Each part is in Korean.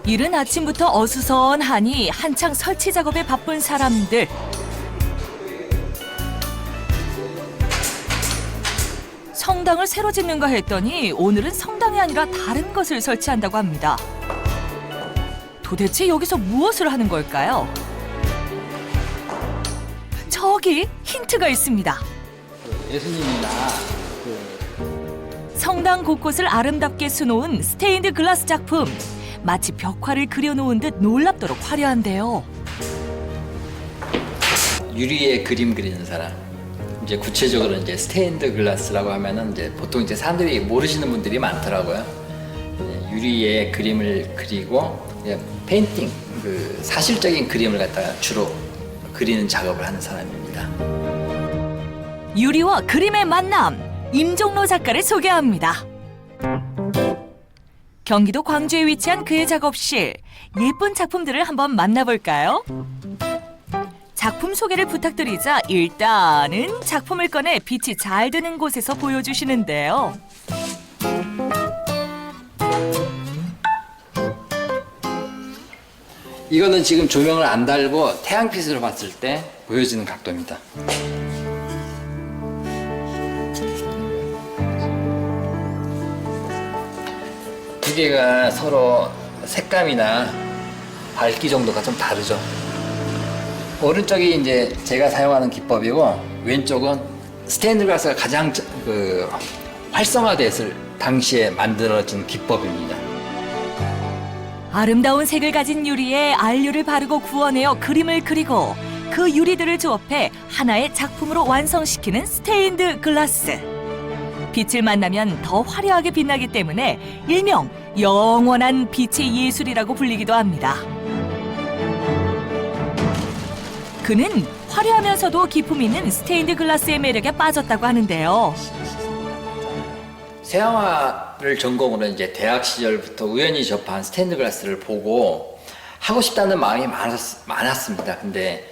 이른 아침부터 어수선하니 한창 설치 작업에 바쁜 사람들. 성당을 새로 짓는가 했더니 오늘은 성당이 아니라 다른 것을 설치한다고 합니다. 도대체 여기서 무엇을 하는 걸까요? 저기 힌트가 있습니다. 예수님이나 성당 곳곳을 아름답게 수놓은 스테인드 글라스 작품. 마치 벽화를 그려놓은 듯 놀랍도록 화려한데요. 유리에 그림 그리는 사람. 이제 구체적으로 이제 스테인드 글라스라고 하면은 이제 보통 이제 사람들이 모르시는 분들이 많더라고요. 유리에 그림을 그리고 페인팅, 그 사실적인 그림을 갖다가 주로 그리는 작업을 하는 사람입니다. 유리와 그림의 만남, 임종로 작가를 소개합니다. 경기도 광주에 위치한 그의 작업실. 예쁜 작품들을 한번 만나볼까요? 작품 소개를 부탁드리자 일단은 작품을 꺼내 빛이 잘 드는 곳에서 보여주시는데요. 이거는 지금 조명을 안 달고 태양빛으로 봤을 때 보여지는 각도입니다. 두 개가 서로 색감이나 밝기 정도가 좀 다르죠. 오른쪽이 이제 제가 사용하는 기법이고 왼쪽은 스테인드 글라스가 가장 활성화됐을 당시에 만들어진 기법입니다. 아름다운 색을 가진 유리에 알료를 바르고 구워내어 그림을 그리고 그 유리들을 조합해 하나의 작품으로 완성시키는 스테인드 글라스. 빛을 만나면 더 화려하게 빛나기 때문에 일명 영원한 빛의 예술이라고 불리기도 합니다. 그는 화려하면서도 기품 있는 스테인드 글라스의 매력에 빠졌다고 하는데요. 서양화를 전공으로 이제 대학 시절부터 우연히 접한 스테인드 글라스를 보고 하고 싶다는 마음이 많았습니다. 근데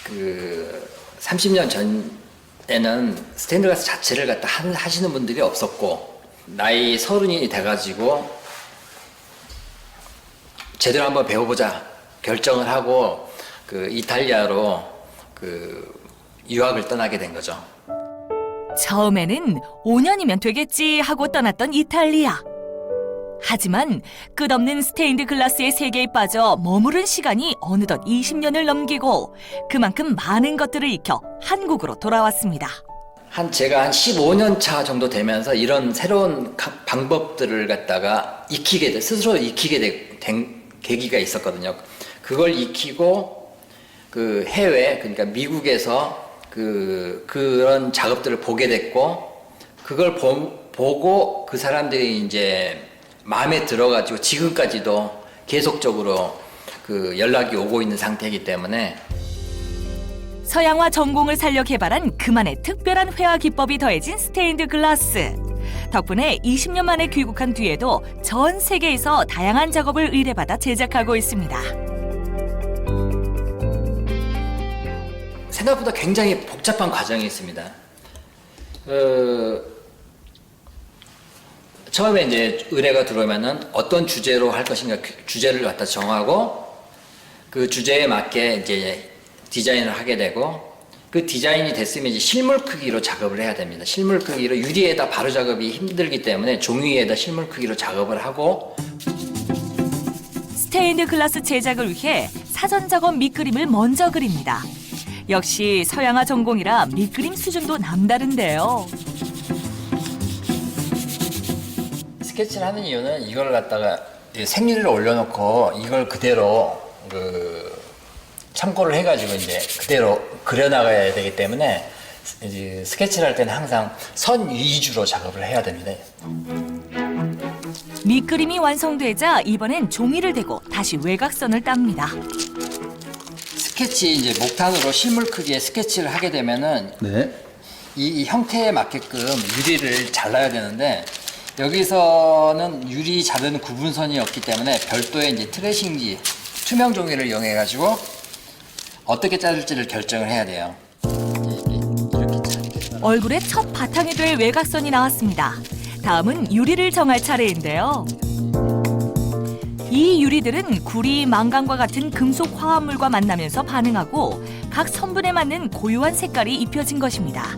그 30년 전에는 스테인드 글라스 자체를 갖다 하시는 분들이 없었고 나이 30이 돼가지고 제대로 한번 배워보자 결정을 하고 그 이탈리아로 그 유학을 떠나게 된 거죠. 처음에는 5년이면 되겠지 하고 떠났던 이탈리아. 하지만 끝없는 스테인드 글라스의 세계에 빠져 머무른 시간이 어느덧 20년을 넘기고 그만큼 많은 것들을 익혀 한국으로 돌아왔습니다. 제가 한 15년 차 정도 되면서 이런 새로운 방법들을 갖다가 스스로 익히게 된 계기가 있었거든요. 그걸 익히고 그 해외, 그러니까 미국에서 그런 작업들을 보게 됐고, 그걸 보고 그 사람들이 이제 마음에 들어가지고 지금까지도 계속적으로 그 연락이 오고 있는 상태이기 때문에 서양화 전공을 살려 개발한 그만의 특별한 회화 기법이 더해진 스테인드 글라스. 덕분에 20년 만에 귀국한 뒤에도 전 세계에서 다양한 작업을 의뢰받아 제작하고 있습니다. 생각보다 굉장히 복잡한 과정이 있습니다. 처음에 이제 의뢰가 들어오면은 어떤 주제로 할 것인가 주제를 갖다 정하고 그 주제에 맞게 이제 디자인을 하게 되고 그 디자인이 됐으면 이제 실물 크기로 작업을 해야 됩니다. 실물 크기로 유리에다 바로 작업이 힘들기 때문에 종이에다 실물 크기로 작업을 하고 스테인드 글라스 제작을 위해 사전 작업 밑그림을 먼저 그립니다. 역시 서양화 전공이라 밑그림 수준도 남다른데요. 스케치를 하는 이유는 이걸 갖다가 생리를 올려놓고 이걸 그대로 참고를 해가지고 이제 그대로 그려나가야 되기 때문에 이제 스케치를 할 때는 항상 선 위주로 작업을 해야 됩니다. 밑그림이 완성되자 이번엔 종이를 대고 다시 외곽선을 땁니다. 스케치 이제 목탄으로 실물 크기의 스케치를 하게 되면은 이 형태에 맞게끔 유리를 잘라야 되는데 여기서는 유리 자르는 구분선이 없기 때문에 별도의 이제 트레싱지 투명 종이를 이용해 가지고 어떻게 자를지를 결정을 해야 돼요. 얼굴의 첫 바탕이 될 외곽선이 나왔습니다. 다음은 유리를 정할 차례인데요. 이 유리들은 구리, 망간과 같은 금속 화합물과 만나면서 반응하고 각 성분에 맞는 고유한 색깔이 입혀진 것입니다.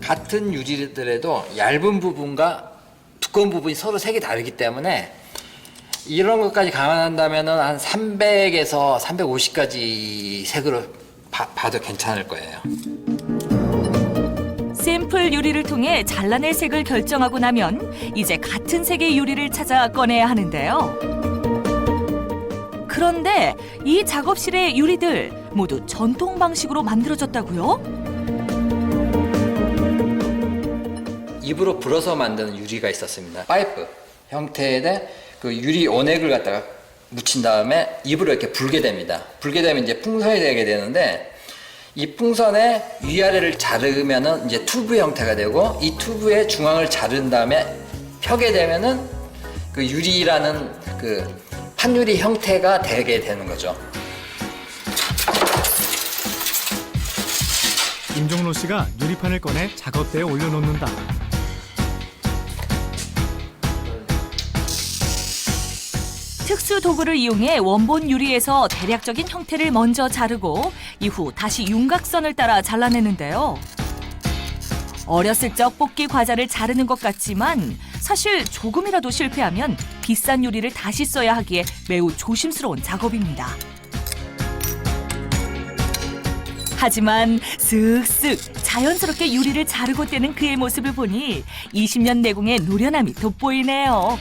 같은 유리들에도 얇은 부분과 두꺼운 부분이 서로 색이 다르기 때문에 이런 것까지 감안한다면 한 300에서 350까지 색으로 봐도 괜찮을 거예요. 샘플 유리를 통해 잘라낼 색을 결정하고 나면 이제 같은 색의 유리를 찾아 꺼내야 하는데요. 그런데 이 작업실의 유리들 모두 전통 방식으로 만들어졌다고요? 입으로 불어서 만드는 유리가 있었습니다. 파이프 형태의 그 유리 원액을 갖다가 묻힌 다음에 입으로 이렇게 불게 됩니다. 불게 되면 이제 풍선이 되게 되는데 이 풍선의 위아래를 자르면은 이제 튜브 형태가 되고 이 튜브의 중앙을 자른 다음에 펴게 되면은 그 유리라는 그 판유리 형태가 되게 되는 거죠. 임종로 씨가 유리판을 꺼내 작업대에 올려놓는다. 특수 도구를 이용해 원본 유리에서 대략적인 형태를 먼저 자르고 이후 다시 윤곽선을 따라 잘라내는데요. 어렸을 적 뽑기 과자를 자르는 것 같지만 사실 조금이라도 실패하면 비싼 유리를 다시 써야 하기에 매우 조심스러운 작업입니다. 하지만 쓱쓱 자연스럽게 유리를 자르고 떼는 그의 모습을 보니 20년 내공의 노련함이 돋보이네요.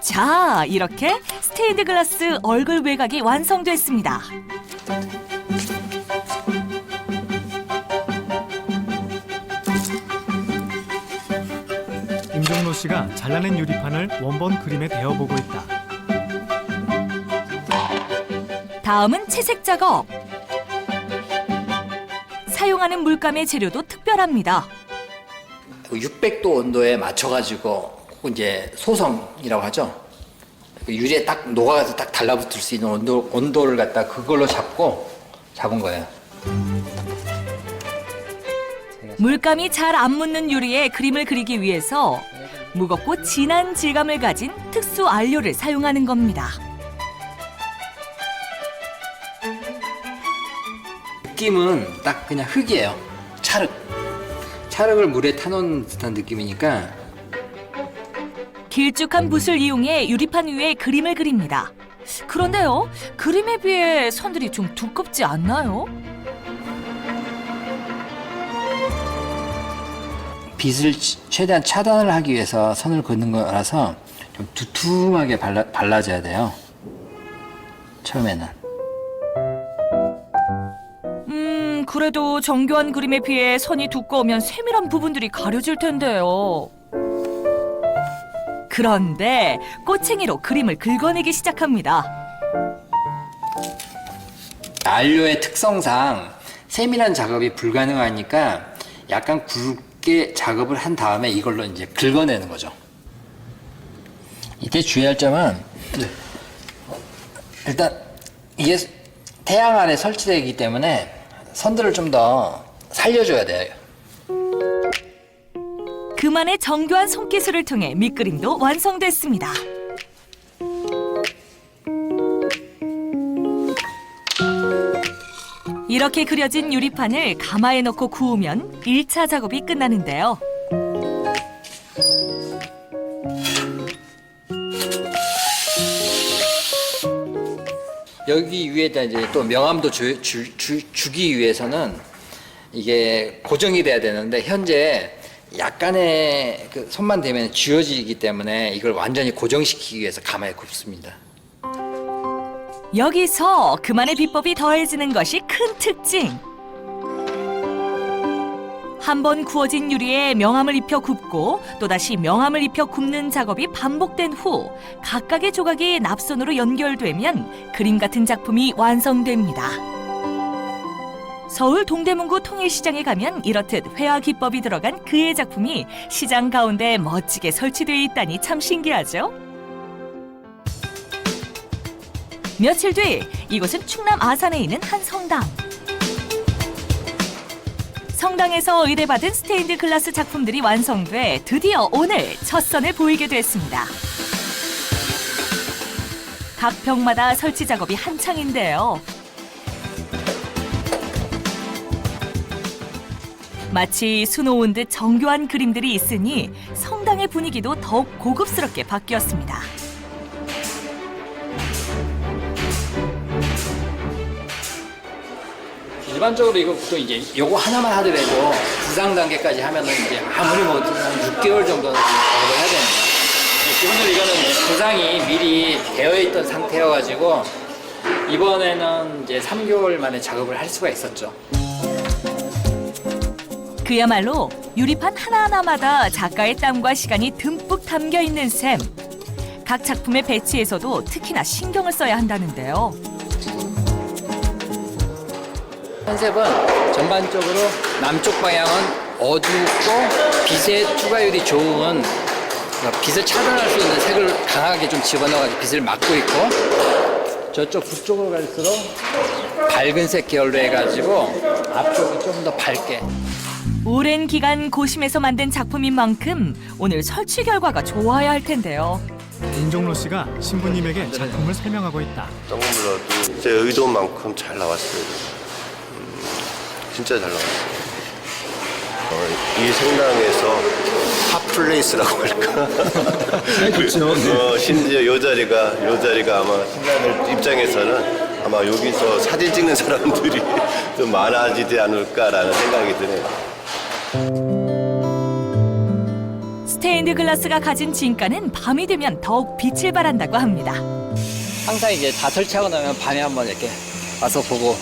자, 이렇게 스테인드 글라스 얼굴 외곽이 완성됐습니다. 임종로 씨가 잘라낸 유리판을 원본 그림에 대어보고 있다. 다음은 채색 작업. 사용하는 물감의 재료도 특별합니다. 600도 온도에 맞춰가지고 이제 소성이라고 하죠. 유리에 딱 녹아서 딱 달라붙을 수 있는 온도를 갖다 그걸로 잡은 거예요. 물감이 잘 안 묻는 유리에 그림을 그리기 위해서 무겁고 진한 질감을 가진 특수 안료를 사용하는 겁니다. 느낌은 딱 그냥 흙이에요. 찰흙을 물에 타놓은 듯한 느낌이니까. 길쭉한 붓을 이용해 유리판 위에 그림을 그립니다. 그런데요, 그림에 비해 선들이 좀 두껍지 않나요? 빛을 최대한 차단을 하기 위해서 선을 긋는 거라서 좀 두툼하게 발라줘야 돼요. 처음에는. 그래도 정교한 그림에 비해 선이 두꺼우면 세밀한 부분들이 가려질 텐데요. 그런데 꼬챙이로 그림을 긁어내기 시작합니다. 안료의 특성상 세밀한 작업이 불가능하니까 약간 굵게 작업을 한 다음에 이걸로 이제 긁어내는 거죠. 이때 주의할 점은 일단 이게 태양 아래 설치되기 때문에 선들을 좀 더 살려줘야 돼요. 그만의 정교한 손기술을 통해 밑그림도 완성됐습니다. 이렇게 그려진 유리판을 가마에 넣고 구우면 1차 작업이 끝나는데요. 여기 위에다 이제 또 명암도 주기 위해서는 이게 고정이 돼야 되는데 현재 약간의 그 손만 대면 쥐어지기 때문에 이걸 완전히 고정시키기 위해서 가마에 굽습니다. 여기서 그만의 비법이 더해지는 것이 큰 특징. 한 번 구워진 유리에 명암을 입혀 굽고 또다시 명암을 입혀 굽는 작업이 반복된 후 각각의 조각이 납선으로 연결되면 그림 같은 작품이 완성됩니다. 서울 동대문구 통일시장에 가면 이렇듯 회화 기법이 들어간 그의 작품이 시장 가운데 멋지게 설치되어 있다니 참 신기하죠? 며칠 뒤 이곳은 충남 아산에 있는 한 성당. 성당에서 의뢰받은 스테인드 글라스 작품들이 완성돼 드디어 오늘 첫 선을 보이게 됐습니다. 각 벽마다 설치 작업이 한창인데요. 마치 수놓은 듯 정교한 그림들이 있으니 성당의 분위기도 더욱 고급스럽게 바뀌었습니다. 일반적으로 이거 보통 이제 요거 하나만 하더라도 부상 단계까지 하면은 이제 아무리 뭐 한 6개월 정도는 작업을 해야 됩니다. 기본적으로 이거는 부상이 미리 되어 있던 상태여가지고 이번에는 이제 3개월 만에 작업을 할 수가 있었죠. 그야말로 유리판 하나하나마다 작가의 땀과 시간이 듬뿍 담겨 있는 셈. 각 작품의 배치에서도 특히나 신경을 써야 한다는데요. 컨셉은 전반적으로 남쪽 방향은 어둡고 빛의 투과율이 좋은 빛을 차단할 수 있는 색을 강하게 좀 집어넣어가지고 빛을 막고 있고 저쪽 북쪽으로 갈수록 밝은 색 계열로 해가지고 앞쪽이 좀 더 밝게. 오랜 기간 고심해서 만든 작품인 만큼 오늘 설치 결과가 좋아야 할 텐데요. 임종로 씨가 신부님에게 작품을 설명하고 있다. 조금 몰라도 제 의도만큼 잘 나왔어요. 진짜 잘 나왔어요. 이 성당에서 핫플레이스라고 할까? 그렇죠. 심지어 요 자리가 아마 신자들 입장에서는 아마 여기서 사진 찍는 사람들이 좀 많아지지 않을까라는 생각이 드네요. 스테인드 글라스가 가진 진가는 밤이 되면 더욱 빛을 발한다고 합니다. 항상 이제 다 설치하고 나면 밤에 한번 이렇게 와서 보고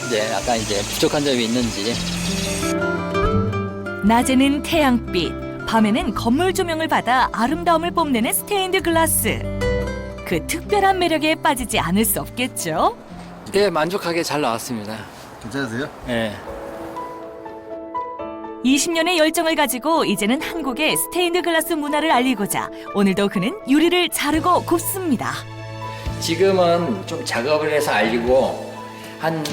이제 약간 이제 부족한 점이 있는지. 낮에는 태양빛, 밤에는 건물 조명을 받아 아름다움을 뽐내는 스테인드 글라스. 그 특별한 매력에 빠지지 않을 수 없겠죠? 예, 만족하게 잘 나왔습니다. 괜찮으세요? 예. 20년의 열정을 가지고 이제는 한국의 스테인드 글라스 문화를 알리고자 오늘도 그는 유리를 자르고 굽습니다. 지금은 좀 작업을 해서 알리고 한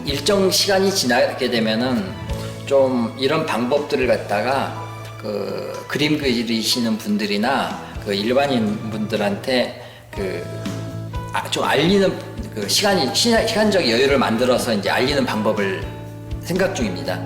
일정 시간이 지나게 되면은 좀 이런 방법들을 갖다가 그 그림 그리시는 분들이나 그 일반인 분들한테 좀 알리는 그 시간적 여유를 만들어서 이제 알리는 방법을 생각 중입니다.